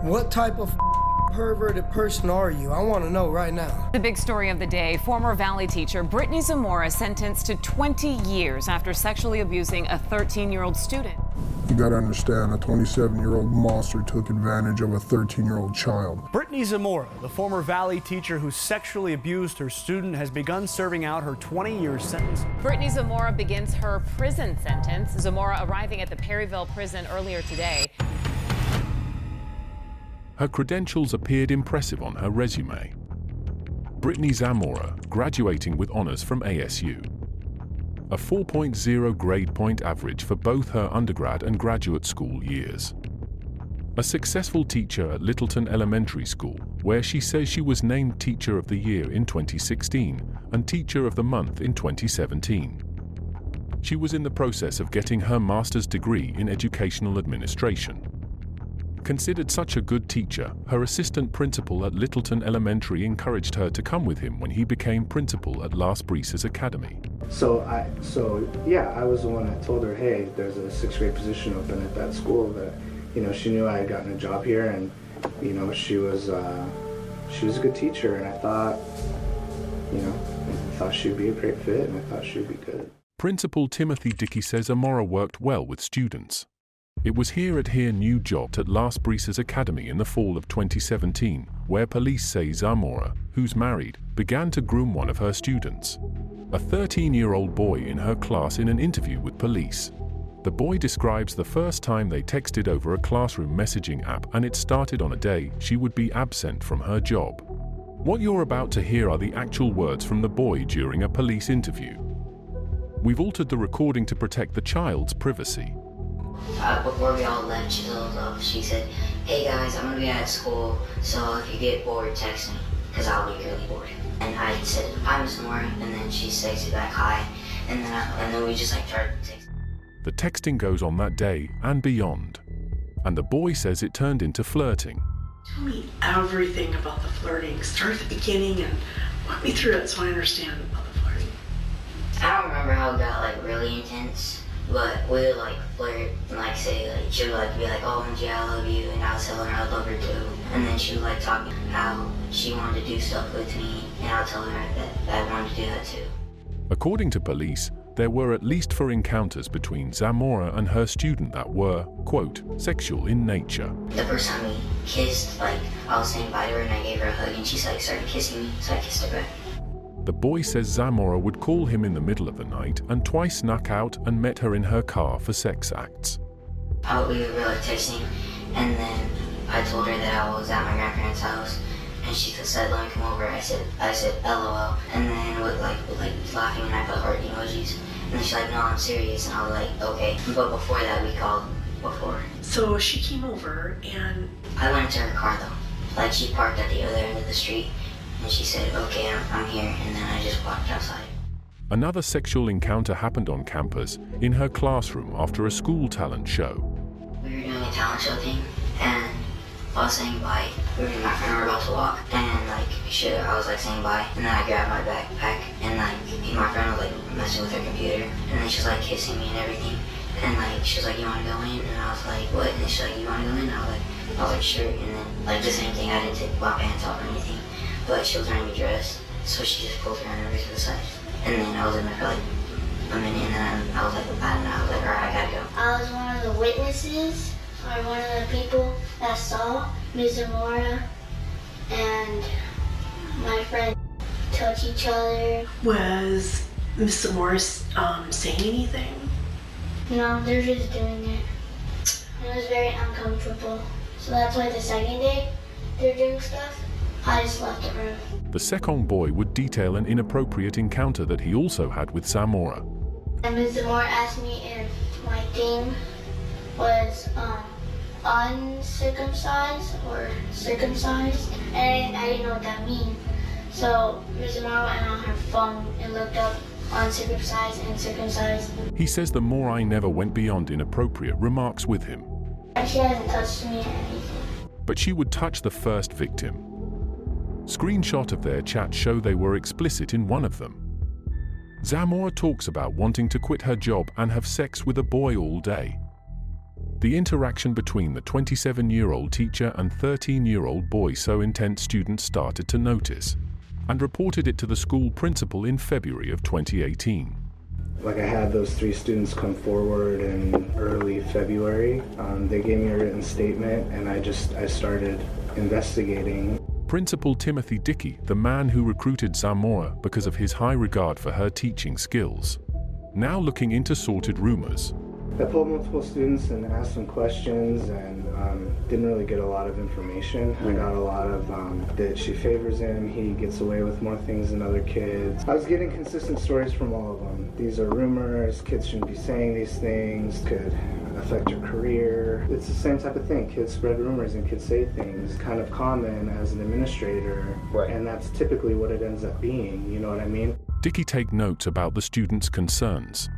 What type of perverted person are you? I want to know right now. The big story of the day, former Valley teacher Brittany Zamora sentenced to 20 years after sexually abusing a 13-year-old student. You gotta understand, a 27-year-old monster took advantage of a 13-year-old child. Brittany Zamora, the former Valley teacher who sexually abused her student, has begun serving out her 20-year sentence. Brittany Zamora begins her prison sentence. Zamora arriving at the Perryville prison earlier today. Her credentials appeared impressive on her resume. Brittany Zamora, graduating with honors from ASU. A 4.0 grade point average for both her undergrad and graduate school years. A successful teacher at Littleton Elementary School, where she says she was named Teacher of the Year in 2016 and Teacher of the Month in 2017. She was in the process of getting her master's degree in educational administration. Considered such a good teacher, her assistant principal at Littleton Elementary encouraged her to come with him when he became principal at Las Brisas Academy. So I was the one that told her, hey, there's a 6th grade position open at that school. That, she knew I had gotten a job here, and she was a good teacher, and I thought she'd be a great fit, and I thought she'd be good. Principal Timothy Dickey says Zamora worked well with students. It was her new job at Las Brisas Academy in the fall of 2017, where police say Zamora, who's married, began to groom one of her students. A 13-year-old boy in her class in an interview with police. The boy describes the first time they texted over a classroom messaging app, and it started on a day she would be absent from her job. What you're about to hear are the actual words from the boy during a police interview. We've altered the recording to protect the child's privacy. Before we all left, she said, hey guys, I'm going to be at school, so if you get bored, text me, because I'll be really bored. And I said, hi, Miss Moore, and then she texted back, hi, and then we just started texting. The texting goes on that day and beyond. And the boy says it turned into flirting. Tell me everything about the flirting. Start at the beginning and walk me through it so I understand about the flirting. I don't remember how it got really intense. But we would flirt and say she would be like, oh MJ, I love you, and I was telling her I love her too. And then she would talk how she wanted to do stuff with me, and I would tell her that I wanted to do that too. According to police, there were at least 4 encounters between Zamora and her student that were, quote, sexual in nature. The first time we kissed, I was saying bye to her and I gave her a hug and she started kissing me, so I kissed her back. The boy says Zamora would call him in the middle of the night and twice snuck out and met her in her car for sex acts. We were texting, and then I told her that I was at my grandparents' house, and she said, let me come over. I said LOL, and then with laughing, and I put heart emojis, and then she's like, no, I'm serious, and I was like, okay. But before that, we called before. So she came over, and I went into her car though. She parked at the other end of the street. And she said, okay, I'm here, and then I just walked outside. Another sexual encounter happened on campus in her classroom after a school talent show. We were doing a talent show thing, and I was saying bye. Me and my friend were about to walk, and I was saying bye, and then I grabbed my backpack, and my friend was messing with her computer, and then she was kissing me and everything, and she was like, you want to go in? And I was like, what? And she's like, you want to go in? And I was like, sure. And then the same thing, I didn't take my pants off or anything. But she was wearing a dress, so she just pulled her underwear to the side. And then I was in there for a minute, and then I was I was like, alright, I gotta go. I was one of the witnesses, or one of the people that saw Ms. Zamora and my friend touch each other. Was Ms. Zamora saying anything? No, they're just doing it. It was very uncomfortable. So that's why the second day they're doing stuff, I just left the room. The second boy would detail an inappropriate encounter that he also had with Zamora. And Ms. Zamora asked me if my thing was uncircumcised or circumcised, and I didn't know what that means. So Ms. Zamora went on her phone and looked up uncircumcised and circumcised. He says the Morai never went beyond inappropriate remarks with him. She hasn't touched me or anything. But she would touch the first victim. Screenshot of their chat show they were explicit in one of them. Zamora talks about wanting to quit her job and have sex with a boy all day. The interaction between the 27-year-old teacher and 13-year-old boy so intense students started to notice and reported it to the school principal in February of 2018. Like, I had those 3 students come forward in early February. They gave me a written statement, and I started investigating. Principal Timothy Dickey, the man who recruited Zamora because of his high regard for her teaching skills, now looking into sorted rumors. I pulled multiple students and asked them questions, and didn't really get a lot of information. I got a lot of that she favors him, he gets away with more things than other kids. I was getting consistent stories from all of them. These are rumors, kids shouldn't be saying these things, could affect your career. It's the same type of thing. Kids spread rumors and kids say things. Kind of common as an administrator, right. And that's typically what it ends up being, you know what I mean? Dickey take notes about the students' concerns.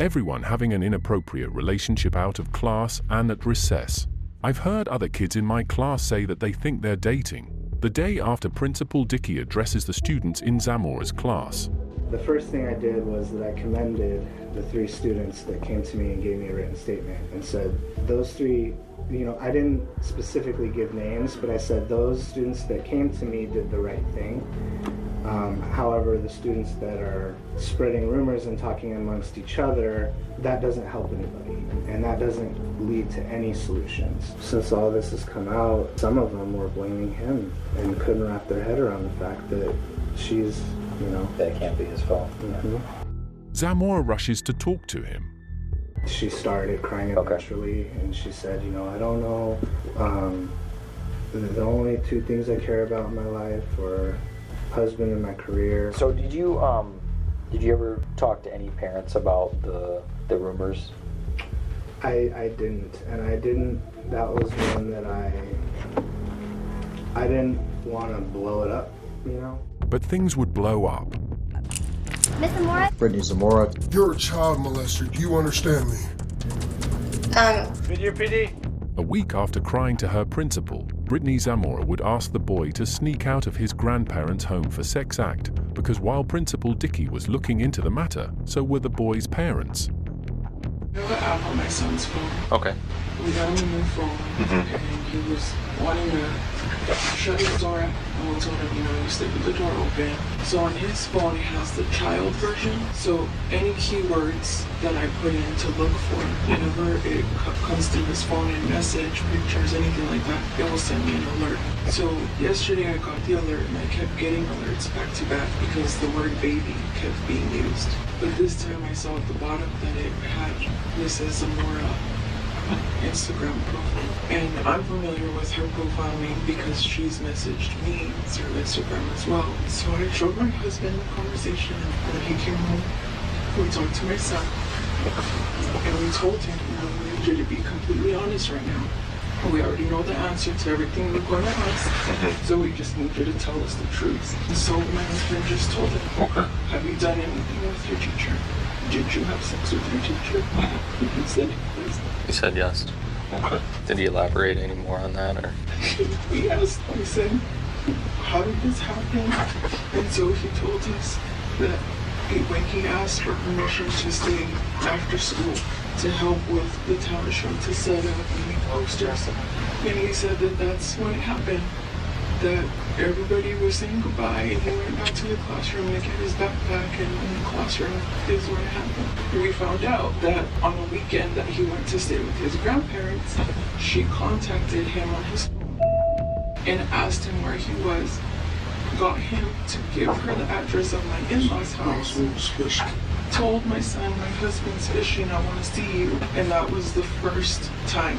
Everyone having an inappropriate relationship out of class and at recess. I've heard other kids in my class say that they think they're dating. The day after Principal Dickey addresses the students in Zamora's class. The first thing I did was that I commended the 3 students that came to me and gave me a written statement and said, those 3, you know, I didn't specifically give names, but I said those students that came to me did the right thing. However, the students that are spreading rumors and talking amongst each other, that doesn't help anybody, and that doesn't lead to any solutions. Since all this has come out, some of them were blaming him and couldn't wrap their head around the fact that she's, you know... That can't be his fault. Mm-hmm. Zamora rushes to talk to him. She started crying eventually, and she said, you know, I don't know, the only 2 things I care about in my life are husband and my career. So did you ever talk to any parents about the rumors? I didn't, that was one that I didn't want to blow it up, you know? But things would blow up. Miss Zamora? Brittany Zamora. You're a child molester. Do you understand me? PD. A week after crying to her principal, Brittany Zamora would ask the boy to sneak out of his grandparents' home for sex act because while Principal Dickey was looking into the matter, so were the boy's parents. I have an app on my son's phone. Okay. We got him a new phone, and he was wanting to shut his door, and we told him, you know, you sleep with the door open. So on his phone, he has the child version. So any keywords that I put in to look for, whenever it comes through his phone in message, pictures, anything like that, it will send me an alert. So yesterday I got the alert, and I kept getting alerts back to back because the word baby kept being used. But this time I saw at the bottom that it had Mrs. Zamora Instagram profile. And I'm familiar with her profile name because she's messaged me through Instagram as well. So I showed my husband the conversation, and when he came home, we talked to my son, and we told him, you know, we need you to be completely honest right now. We already know the answer to everything we're going to ask, so we just need you to tell us the truth. And so my husband just told him, have you done anything with your teacher? Did you have sex with your teacher? He said yes. He said yes. Okay. Did he elaborate any more on that, or? Yes. We said, how did this happen? And so he told us that when he asked for permission to stay after school to help with the talent show, to set up any posters, and he said that that's when it happened, that everybody was saying goodbye, and he went back to the classroom to get his backpack, and in the classroom is when it happened. And we found out that on the weekend that he went to stay with his grandparents, she contacted him on his phone and asked him where he was, got him to give her the address of my in-laws house, told my son, my husband's fishing, I want to see you, and that was the first time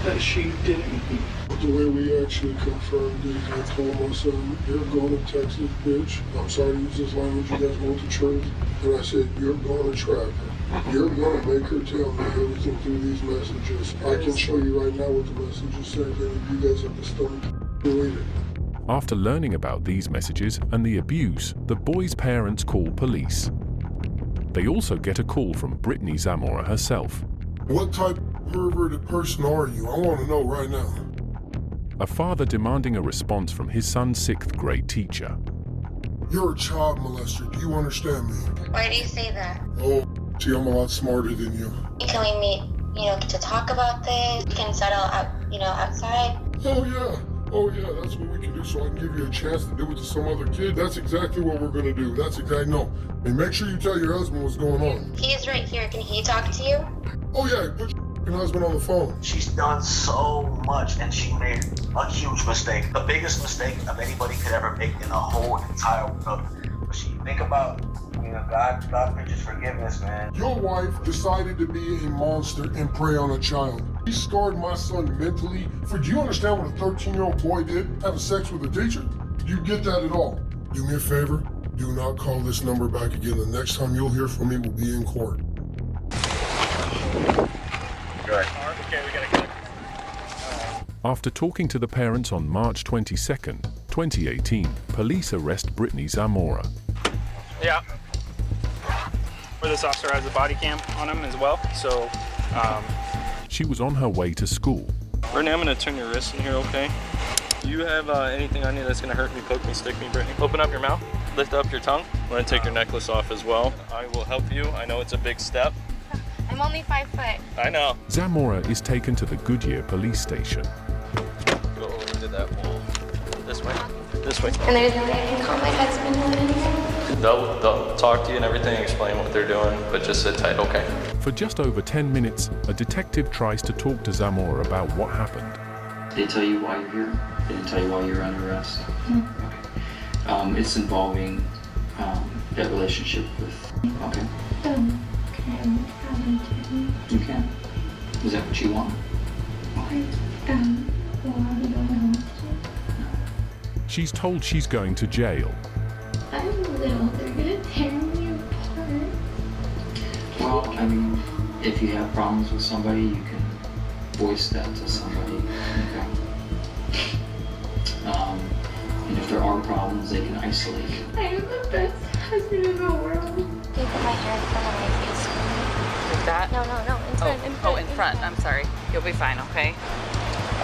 that she did anything. The way we actually confirmed it, I told my son, you're going to Texas, bitch. I'm sorry to use this language, you guys want the truth. And I said, you're going to trap her. You're going to make her tell me everything through these messages. I can show you right now what the messages say, and if you guys have the stomach to read it. After learning about these messages and the abuse, the boy's parents call police. They also get a call from Brittany Zamora herself. What type of perverted person are you? I want to know right now. A father demanding a response from his son's 6th grade teacher. You're a child molester. Do you understand me? Why do you say that? Oh, see, I'm a lot smarter than you. Can we meet to talk about this. We can settle out, outside. Oh yeah, that's what we can do, so I can give you a chance to do it to some other kid. That's exactly what we're gonna do. That's exactly, no. And make sure you tell your husband what's going on. He is right here. Can he talk to you? Oh yeah, put your husband on the phone. She's done so much, and she made a huge mistake. The biggest mistake of anybody could ever make in the whole entire world. But she think about, God preaches forgiveness, man. Your wife decided to be a monster and prey on a child. She scarred my son mentally. Do you understand what a 13-year-old boy did? Having sex with a teacher? Do you get that at all? Do me a favor. Do not call this number back again. The next time you'll hear from me will be in court. Good. Okay, we gotta go. After talking to the parents on March 22nd, 2018, police arrest Brittany Zamora. Yeah. Where this officer has a body cam on him as well, so. She was on her way to school. Brittany, I'm gonna turn your wrist in here, okay? Do you have anything on you that's gonna hurt me, poke me, stick me, Brittany? Open up your mouth, lift up your tongue. I'm gonna take your necklace off as well. I will help you. I know it's a big step. I'm only 5 foot. I know. Zamora is taken to the Goodyear police station. Go over to that wall. This way. This way. And there's no way I can call my husband or anything? They'll talk to you and everything, explain what they're doing, but just sit tight, okay? For just over 10 minutes, a detective tries to talk to Zamora about what happened. They tell you why you're here? They didn't tell you why you're under arrest? Okay. It's involving that relationship with... Okay. You can. Is that what you want? Okay. She's told she's going to jail. I'm little. They're gonna tear me apart. Well, I mean, if you have problems with somebody, you can voice that to somebody. Okay. And if there are problems, they can isolate you. I am the best husband in the world. Do you put my hair in front of my face? Like that? No, in front. Oh, in front. I'm sorry. You'll be fine, okay?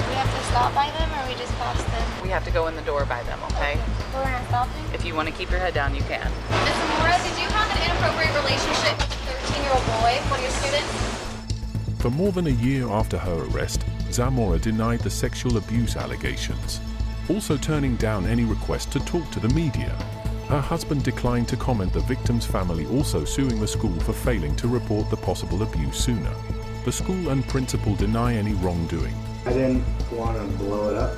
We have to stop by them, or we just pass them? We have to go in the door by them, okay? We're not stopping? If you want to keep your head down, you can. Ms. Zamora, did you have an inappropriate relationship with a 13-year-old boy, one of your students? For more than a year after her arrest, Zamora denied the sexual abuse allegations, also turning down any request to talk to the media. Her husband declined to comment, the victim's family also suing the school for failing to report the possible abuse sooner. The school and principal deny any wrongdoing. I didn't want to blow it up,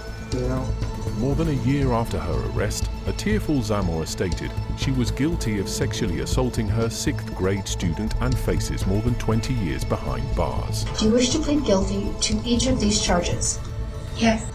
More than a year after her arrest, a tearful Zamora stated she was guilty of sexually assaulting her 6th grade student and faces more than 20 years behind bars. Do you wish to plead guilty to each of these charges? Yes.